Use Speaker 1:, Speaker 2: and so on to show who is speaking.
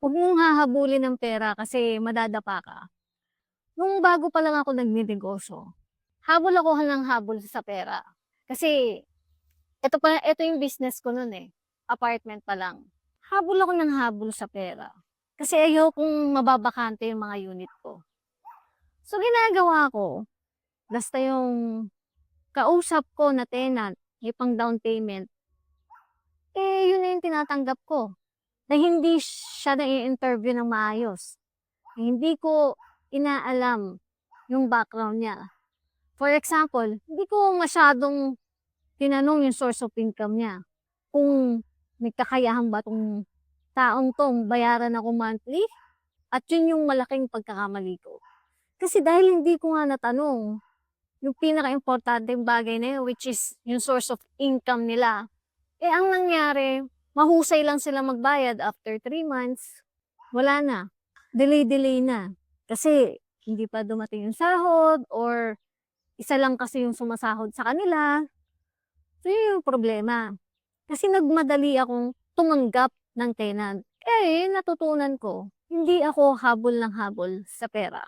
Speaker 1: Huwag mong hahabulin ng pera kasi madadapa ka. Nung bago pa lang ako nagnenegosyo, habol ako ng habol sa pera. Kasi eto yung business ko nun, eh, apartment pa lang. Habol ako ng habol sa pera, kasi ayokong mababakante yung mga unit ko. So ginagawa ko, basta yung kausap ko na tenant, may pang-down payment, yun na yung tinatanggap ko, na hindi siya nai-interview ng maayos. Hindi ko inaalam yung background niya. For example, hindi ko masyadong tinanong yung source of income niya. Kung may kakayahan ba 'tong taong 'to bayaran ako monthly, at yun yung malaking pagkakamali ko. Kasi dahil hindi ko nga natanong yung pinakaimportanteng bagay na yun, which is yung source of income nila, ang nangyari, mahusay lang sila magbayad after 3 months, wala na, delay na. Kasi hindi pa dumating yung sahod or isa lang kasi yung sumasahod sa kanila. So yun yung problema. Kasi nagmadali akong tumanggap ng tenant. Natutunan ko, hindi ako habol ng habol sa pera.